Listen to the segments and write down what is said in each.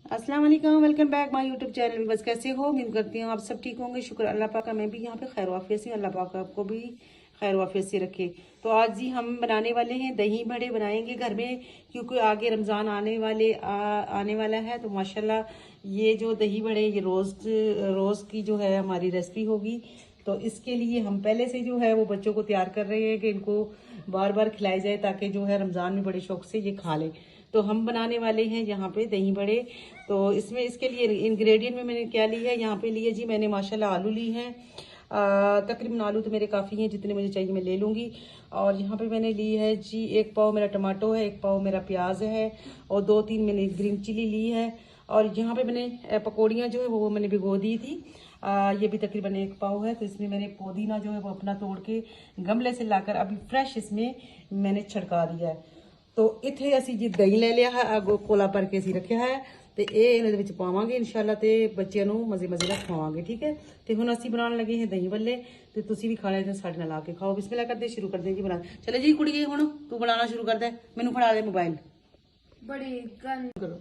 अस्सलाम वालेकुम, welcome back my YouTube channel. बस कैसे हो? उम्मीद करती हूँ आप सब ठीक होंगे। शुक्र अल्लाह पाक का, मैं भी यहाँ पे खैर वाफियत से, अल्लाह पाक आपको भी खैर वाफियत से रखे। तो आज जी हम बनाने वाले हैं दही बड़े बनाएंगे घर में, क्योंकि आगे रमज़ान आने वाला है। तो माशाल्लाह ये जो दही बड़े ये रोज़ की जो है हमारी रेसिपी होगी। तो इसके लिए हम पहले से जो है वो बच्चों को तैयार कर रहे हैं कि इनको बार बार खिलाई जाए, ताकि जो है रमज़ान में बड़े शौक से ये खा लें। तो हम बनाने वाले हैं यहाँ पे दही बड़े। तो इसमें इसके लिए इंग्रेडिएंट में मैंने क्या ली है, यहाँ पे लिए जी मैंने माशाल्लाह आलू ली हैं। तकरीबन आलू तो मेरे काफ़ी हैं, जितने मुझे चाहिए मैं ले लूँगी। और यहाँ पे मैंने ली है जी 1 पाव मेरा टमाटो है, 1 पाव मेरा प्याज है, और 2-3 मैंने ग्रीन चिली ली है। और यहाँ पे मैंने पकौड़ियाँ जो है वो मैंने भिगो दी थी। ये भी तकरीबन 1 पाव है। तो इसमें मैंने पुदीना जो है वो अपना तोड़ के गमले से लाकर अभी फ्रेश इसमें मैंने छिड़का दिया है। तो इत्थे ਅਸੀਂ जी दही ले लिया है, आगो कोला भर के ਅਸੀਂ ਰੱਖਿਆ ਹੈ। ਤੇ ਇਹ ਇਹਨਾਂ ਦੇ ਵਿੱਚ ਪਾਵਾਂਗੇ ਇਨਸ਼ਾਅੱਲਾ, ਤੇ ਬੱਚਿਆਂ ਨੂੰ ਮਜ਼ੇ ਨਾਲ ਖਵਾਵਾਂਗੇ। ਠੀਕ ਹੈ। ਤੇ ਹੁਣ ਅਸੀਂ ਬਣਾਉਣ ਲੱਗੇ ਹਾਂ ਦਹੀਂ ਭੱਲੇ, ਤੇ ਤੁਸੀਂ ਵੀ ਖਾਣੇ ਤੇ ਸਾਡੇ ਨਾਲ ਆ ਕੇ ਖਾਓ। ਬਿਸਮਿਲ੍ਲਾ ਕਰਦੇ ਸ਼ੁਰੂ ਕਰਦੇ ਜੀ ਬਣਾ। ਚਲੋ ਜੀ ਕੁੜੀਏ, ਹੁਣ ਤੂੰ ਬਣਾਉਣਾ ਸ਼ੁਰੂ ਕਰ ਦੇ। ਮੈਨੂੰ ਫੜਾ ਦੇ मोबाइल। बड़ी गंद करो।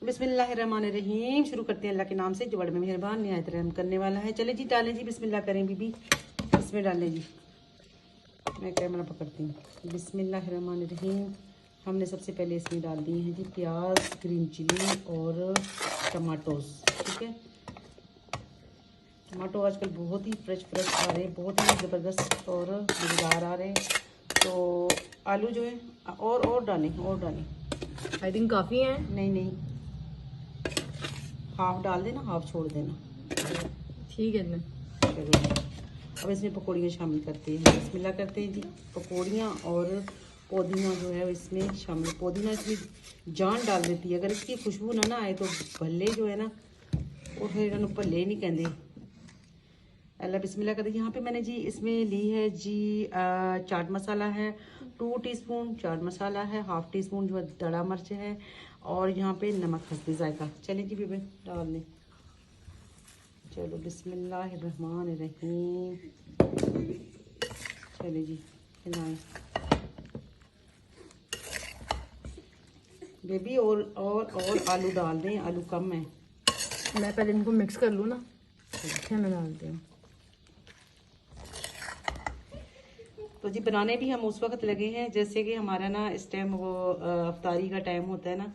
बिस्मिल्लाहिर्रहमानिर्रहीम। शुरू करते हैं अल्लाह के नाम से जो बड़े में मेहरबान निहायत रहम करने वाला है। चले जी डालें जी, बिस्मिल्लाह करें बीबी, इसमें डालें जी। मैं कैमरा पकड़ती हूँ। बिस्मिल्लाहिर्रहमानिर्रहीम। हमने सबसे पहले इसमें डाल दिए हैं जी प्याज, ग्रीन चिली और टमाटोस। ठीक है। टमाटो आजकल बहुत ही फ्रेश आ रहे हैं, बहुत ही ज़बरदस्त और मज़ेदार आ रहे हैं। तो आलू जो है और डालें। आई थिंक काफी है। नहीं, हाफ डाल देना, हाफ छोड़ देना। ठीक है ना। चलो जी, अब इसमें पकौड़ियाँ शामिल करते हैं। बिस्मिल्लाह करते हैं जी। पकौड़ियाँ और पुदीना जो है इसमें शामिल। पुदीना इसमें जान डाल देती है। अगर इसकी खुशबू ना आए तो भल्ले जो है ना वो फिर इन्होंने भल्ले नहीं कहते। अल्लाह बिस्मिल्लाह करते। यहाँ पे मैंने जी इसमें ली है जी चाट मसाला है, 2 टीस्पून चाट मसाला है, हाफ टी स्पून जो है दड़ा मिर्च है, और यहाँ पे नमक हस्बे जायका। चले जी बेबे डाल दें। चलो बिस्मिल्लाहिर्रहमानिर्रहीम। चले जी हिलाएं बेबी। और आलू डाल दें, आलू कम है। मैं पहले इनको मिक्स कर लूँ ना, फिर मैं डालती हूँ। तो जी बनाने भी हम उस वक्त लगे हैं जैसे कि हमारा ना इस टाइम वो अफ्तारी का टाइम होता है ना,